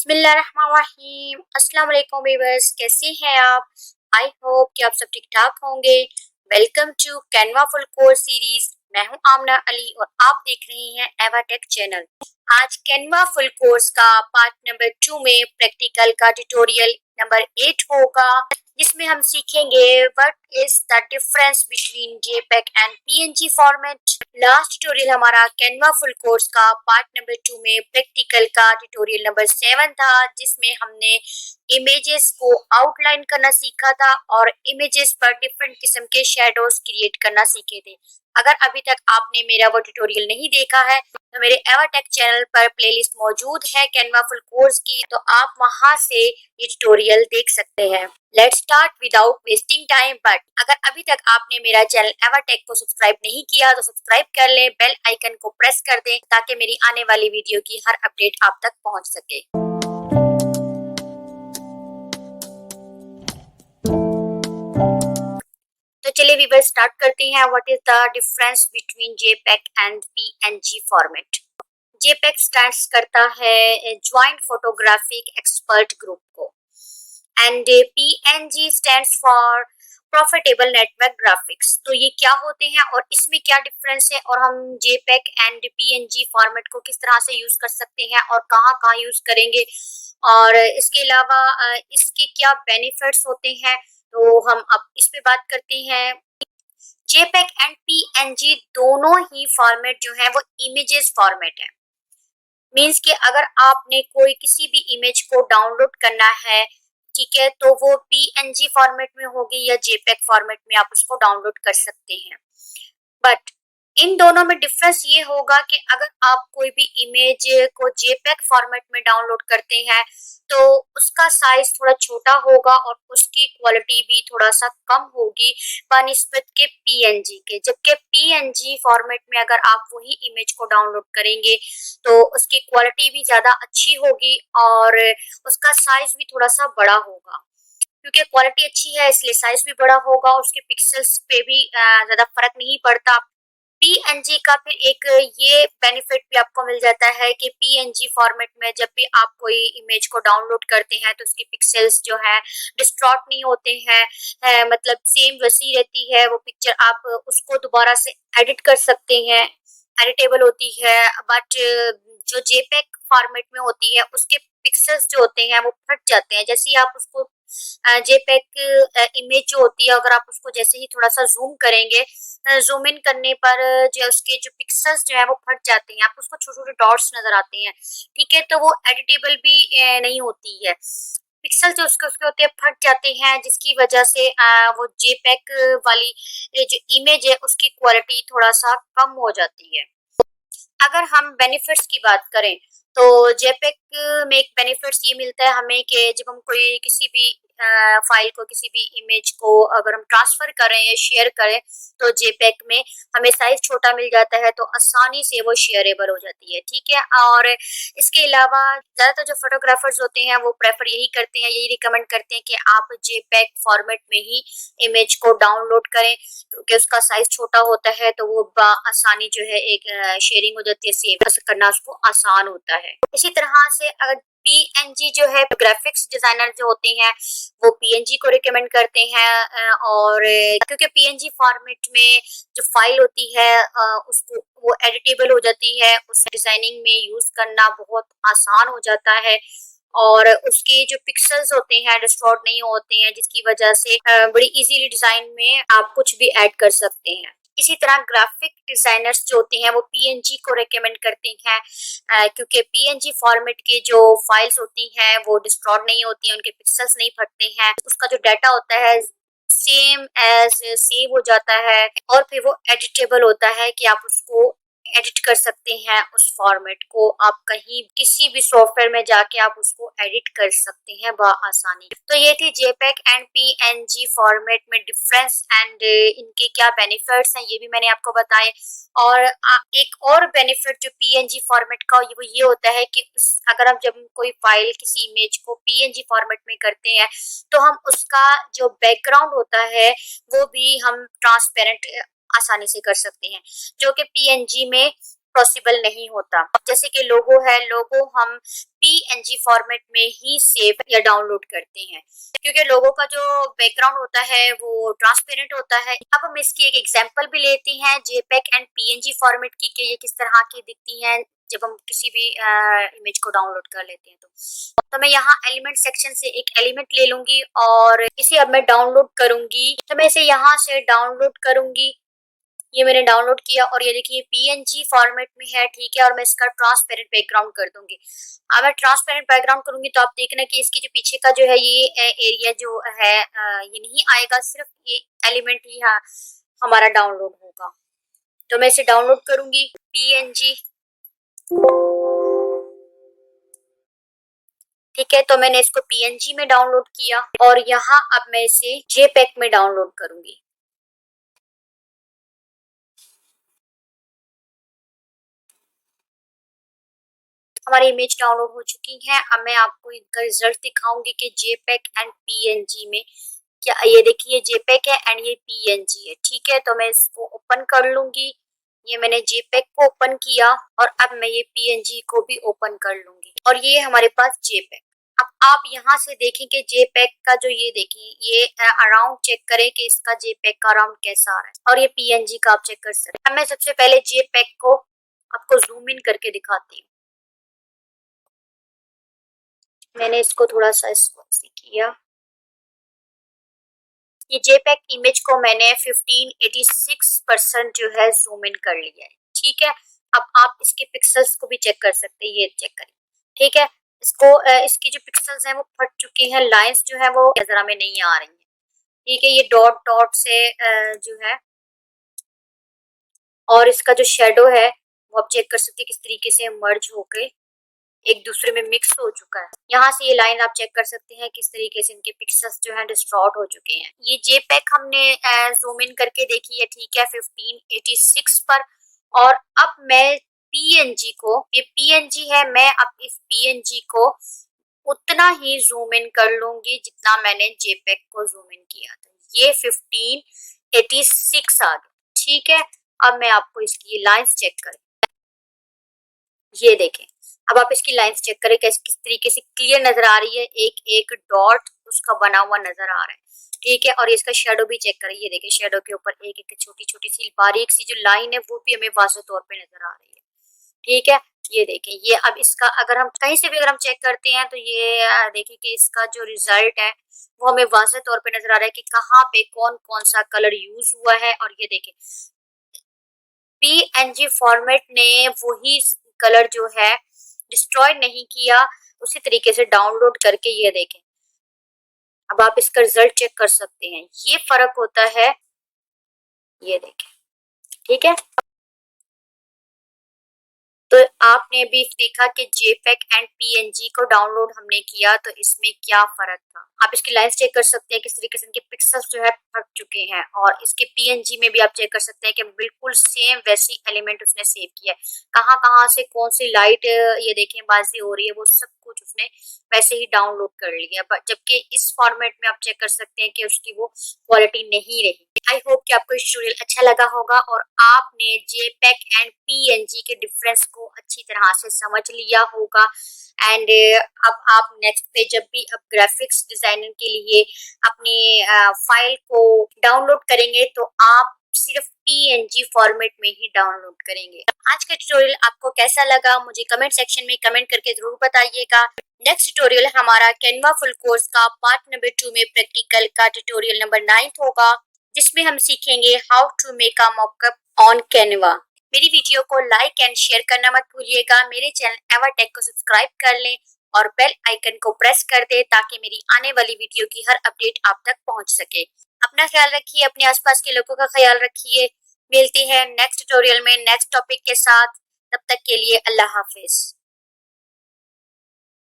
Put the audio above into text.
बिस्मिल्लाहिर्रहमानिर्रहीम। अस्सलाम वालेकुम व्यूअर्स, कैसे हैं आप? आई होप कि आप सब ठीक ठाक होंगे। Welcome to Canva full course series. मैं हूं आमना अली और आप देख रहे हैं एवाटेक चैनल। आज कैनवा फुल कोर्स का पार्ट नंबर 2 में प्रैक्टिकल का ट्यूटोरियल नंबर 8 होगा, जिसमें हम सीखेंगे what is the difference between JPEG and PNG format. Last tutorial हमारा कैनवा फुल कोर्स का पार्ट नंबर 2 में प्रैक्टिकल का ट्यूटोरियल नंबर 7 था, जिसमें हमने इमेजेस को आउटलाइन करना सीखा था और इमेजेस पर डिफरेंट किस्म के शेडोज क्रिएट करना सीखे थे। अगर अभी तक आपने मेरा वो ट्यूटोरियल नहीं देखा है तो मेरे एवाटेक चैनल पर प्लेलिस्ट मौजूद है कैनवा फुल कोर्स की, तो आप वहां से ये ट्यूटोरियल देख सकते हैं। Let's start without wasting time. But अगर अभी तक आपने मेरा चैनल एवाटेक को सब्सक्राइब नहीं किया तो सब्सक्राइब कर लें, बेल आइकन को प्रेस कर दें ताकि मेरी आने वाली वीडियो की हर अपडेट आप तक पहुंच सके। तो चलिए व्यूअर्स स्टार्ट करते हैं। What is the difference between JPEG and PNG format. JPEG stands करता है ज्वाइंट फोटोग्राफिक एक्सपर्ट ग्रुप को, and PNG stands for profitable network graphics. तो ये क्या होते हैं और इसमें क्या डिफरेंस है और हम जेपेग एंड पीएनजी फॉर्मेट को किस तरह से यूज कर सकते हैं और कहाँ कहाँ यूज करेंगे, और इसके अलावा इसके क्या बेनिफिट्स होते हैं, तो हम अब इस पे बात करते हैं। जेपेग एंड पीएनजी दोनों ही फॉर्मेट जो है वो इमेजेस फॉर्मेट है। मीन्स कि अगर आपने कोई किसी भी इमेज को डाउनलोड करना है, ठीक है, तो वो पीएनजी फॉर्मेट में होगी या जेपेग फॉर्मेट में आप उसको डाउनलोड कर सकते हैं। बट इन दोनों में डिफरेंस ये होगा कि अगर आप कोई भी इमेज को जेपेग फॉर्मेट में डाउनलोड करते हैं तो उसका साइज थोड़ा छोटा होगा और उसकी क्वालिटी भी थोड़ा सा कम होगी बनिस्बत के पीएनजी के। जबकि पीएनजी फॉर्मेट में अगर आप वही इमेज को डाउनलोड करेंगे तो उसकी क्वालिटी भी ज्यादा अच्छी होगी और उसका साइज भी थोड़ा सा बड़ा होगा। क्योंकि क्वालिटी अच्छी है इसलिए साइज भी बड़ा होगा और उसके पिक्सल्स पे भी ज्यादा फर्क नहीं पड़ता। पीएनजी का फिर एक ये बेनिफिट भी आपको मिल जाता है कि पीएनजी फॉर्मेट में जब भी आप कोई इमेज को डाउनलोड करते हैं तो उसकी पिक्सल्स जो है डिस्टॉर्ट नहीं होते हैं, मतलब सेम वैसी रहती है वो पिक्चर। आप उसको दोबारा से एडिट कर सकते हैं, एडिटेबल होती है। बट जो जेपेग फॉर्मेट में होती है उसके पिक्सल्स जो होते हैं वो फट जाते हैं। जैसे ही आप उसको जेपेग इमेज जो होती है अगर आप उसको जैसे ही थोड़ा सा जूम करेंगे, जूम इन करने पर जो उसके जो पिक्सल्स जो है वो फट जाते हैं, आपको उसको छोटे छोटे डॉट्स नजर आते हैं, ठीक है, तो वो एडिटेबल भी नहीं होती है। पिक्सल जो उसके उसके होते हैं फट जाते हैं, जिसकी वजह से वो जेपेग वाली जो इमेज है उसकी क्वालिटी थोड़ा सा कम हो जाती है। अगर हम बेनिफिट्स की बात करें तो जेपेग में एक बेनिफिट्स ये मिलता है हमें कि जब हम कोई किसी भी फाइल को, किसी भी इमेज को अगर हम ट्रांसफर करें या शेयर करें तो जेपेग में हमें साइज छोटा मिल जाता है तो आसानी से वो शेयरेबल हो जाती है, ठीक है। और इसके अलावा ज्यादातर जो फोटोग्राफर्स होते हैं वो प्रेफर यही करते हैं, यही रिकमेंड करते हैं कि आप जेपेग फॉर्मेट में ही इमेज को डाउनलोड करें, क्योंकि उसका साइज छोटा होता है तो वो आसानी जो है एक शेयरिंग हो जाती है, सेव करना उसको आसान होता है। इसी तरह से अगर पीएनजी जो है ग्राफिक्स डिजाइनर जो होते हैं वो पीएनजी को रिकमेंड करते हैं, और क्योंकि पीएनजी फॉर्मेट में जो फाइल होती है उसको वो एडिटेबल हो जाती है, उस डिजाइनिंग में यूज करना बहुत आसान हो जाता है और उसके जो पिक्सल्स होते हैं डिस्टॉर्ट नहीं होते हैं, जिसकी वजह से बड़ी इजीली डिजाइन में आप कुछ भी ऐड कर सकते हैं। इसी तरह ग्राफिक डिजाइनर्स जो होते हैं वो पीएनजी को रेकमेंड करते हैं, क्योंकि पीएनजी फॉर्मेट के जो फाइल्स होती हैं वो डिस्टॉर्ट नहीं होती हैं, उनके पिक्सल्स नहीं फटते हैं, उसका जो डाटा होता है सेम एज सेव हो जाता है और फिर वो एडिटेबल होता है कि आप उसको एडिट कर सकते हैं। उस फॉर्मेट को आप कहीं किसी भी सॉफ्टवेयर में जाके आप उसको एडिट कर सकते हैं आसानी। तो ये थी जेपेग एंड पीएनजी फॉर्मेट में डिफरेंस एंड इनके क्या बेनिफिट्स हैं ये भी मैंने आपको बताए। और एक और बेनिफिट जो पीएनजी फॉर्मेट का वो ये होता है कि अगर हम जब कोई फाइल किसी इमेज को पीएनजी फॉर्मेट में करते हैं तो हम उसका जो बैकग्राउंड होता है वो भी हम ट्रांसपेरेंट आसानी से कर सकते हैं, जो कि पीएनजी में पॉसिबल नहीं होता। जैसे कि लोगो है, लोगो हम PNG फॉर्मेट में ही सेव या डाउनलोड करते हैं, क्योंकि लोगो का जो बैकग्राउंड होता है वो ट्रांसपेरेंट होता है। अब हम इसकी एक एग्जांपल भी लेते हैं JPEG एंड PNG फॉर्मेट की, कि ये किस तरह की दिखती हैं जब हम किसी भी इमेज को डाउनलोड कर लेते हैं। तो मैं यहाँ एलिमेंट सेक्शन से एक एलिमेंट ले लूंगी और इसे अब मैं डाउनलोड करूंगी। तो मैं इसे यहाँ से डाउनलोड करूंगी। ये मैंने डाउनलोड किया और ये देखिए PNG फॉर्मेट में है, ठीक है। और मैं इसका ट्रांसपेरेंट बैकग्राउंड कर दूंगी। अब मैं ट्रांसपेरेंट बैकग्राउंड करूंगी तो आप देखना कि इसकी जो पीछे का जो है ये एरिया जो है ये नहीं आएगा, सिर्फ ये एलिमेंट ही हमारा डाउनलोड होगा। तो मैं इसे डाउनलोड करूंगी PNG, ठीक है। तो मैंने इसको PNG में डाउनलोड किया और यहाँ अब मैं इसे JPEG में डाउनलोड करूंगी। हमारी इमेज डाउनलोड हो चुकी है। अब मैं आपको इनका रिजल्ट दिखाऊंगी कि JPEG एंड PNG में क्या। ये देखिए JPEG है एंड ये PNG है, ठीक है। तो मैं इसको ओपन कर लूंगी। ये मैंने JPEG को ओपन किया और अब मैं ये PNG को भी ओपन कर लूंगी और ये हमारे पास JPEG। अब आप यहाँ से देखें कि JPEG का जो ये देखिए ये अराउंड चेक करें कि इसका JPEG का अराउंड कैसा आ रहा है और ये PNG का आप चेक कर सकते हैं। अब मैं सबसे पहले JPEG को आपको जूम इन करके दिखाती हूँ। मैंने इसको थोड़ा सा इसको किया। ये JPEG इमेज को मैंने 1586% जो है जूम इन कर लिया है, ठीक है। अब आप इसके पिक्सल्स को भी चेक कर सकते हैं, ये चेक करें, ठीक है। इसको इसकी जो पिक्सल्स हैं वो फट चुकी हैं, लाइंस जो है वो नजर हमें नहीं आ रही है, ठीक है। ये डॉट डॉट से जो है और इसका जो शेडो है वो आप चेक कर सकते हैं किस तरीके से मर्ज होके एक दूसरे में मिक्स हो चुका है। यहाँ से ये लाइन आप चेक कर सकते हैं किस तरीके से इनके पिक्सल्स जो है डिस्टॉर्ट हो चुके हैं। ये JPEG हमने जूम इन करके देखी है, ठीक है, 1586 पर। और अब मैं PNG को, ये PNG है, मैं अब इस PNG को उतना ही जूम इन कर लूंगी जितना मैंने JPEG को जूम इन किया था। ये 1586 आ गया, ठीक है। अब मैं आपको इसकी ये लाइंस चेक करें, ये देखें। अब आप इसकी लाइंस चेक करें किस तरीके से क्लियर नजर आ रही है, एक एक डॉट उसका बना हुआ नजर आ रहा है, ठीक है। और इसका शेडो भी चेक करें, ये देखिए शेडो के ऊपर एक एक छोटी छोटी सी बारीक सी जो लाइन है वो भी हमें वाज़ेह तौर पे नजर आ रही है, ठीक है। ये देखें, ये अब इसका अगर हम कहीं से भी अगर हम चेक करते हैं तो ये देखें कि इसका जो रिजल्ट है वो हमें वाज़ेह तौर पे नजर आ रहा है कि कहाँ पे कौन कौन सा कलर यूज हुआ है। और ये देखें PNG फॉर्मेट ने वही कलर जो है डिस्ट्रॉय नहीं किया, उसी तरीके से डाउनलोड करके ये देखें। अब आप इसका रिजल्ट चेक कर सकते हैं, ये फर्क होता है, ये देखें, ठीक है। तो आपने भी देखा कि JPEG एंड PNG को डाउनलोड हमने किया तो इसमें क्या फर्क था। आप इसकी लाइंस चेक कर सकते हैं किस तरीके से इनके पिक्सल्स जो है फट चुके हैं और इसके PNG में भी आप चेक कर सकते हैं कि बिल्कुल सेम वैसी एलिमेंट उसने सेव किया है। कहाँ कहाँ से कौन सी लाइट ये देखें बाजी हो रही है, वो सब कुछ उसने वैसे ही डाउनलोड कर लिया। बट जबकि इस फॉर्मेट में आप चेक कर सकते हैं कि उसकी वो क्वालिटी नहीं रही। आई होप कि आपको ट्यूटोरियल अच्छा लगा होगा और आपने JPEG एंड PNG के डिफरेंस को अच्छी तरह से समझ लिया होगा। एंड अब आप नेक्स्ट पे जब भी अब ग्राफिक्स डिजाइनिंग के लिए अपनी फाइल को डाउनलोड करेंगे तो आप सिर्फ PNG फॉर्मेट में ही डाउनलोड करेंगे। आज का ट्यूटोरियल आपको कैसा लगा मुझे कमेंट सेक्शन में कमेंट करके जरूर बताइएगा। नेक्स्ट ट्यूटोरियल हमारा कैनवा फुल कोर्स का पार्ट नंबर 2 में प्रैक्टिकल का ट्यूटोरियल नंबर 9 होगा, जिसमें हम सीखेंगे how to make a mockup on Canva. मेरी वीडियो को लाइक एंड शेयर करना मत भूलिएगा। मेरे चैनल एवाटेक को सब्सक्राइब कर लें और बेल आइकन को प्रेस कर दे ताकि मेरी आने वाली वीडियो की हर अपडेट आप तक पहुंच सके। अपना ख्याल रखिए, अपने आसपास के लोगों का ख्याल रखिए। मिलते हैं नेक्स्ट ट्यूटोरियल में नेक्स्ट टॉपिक के साथ। तब तक के लिए अल्लाह हाफिज।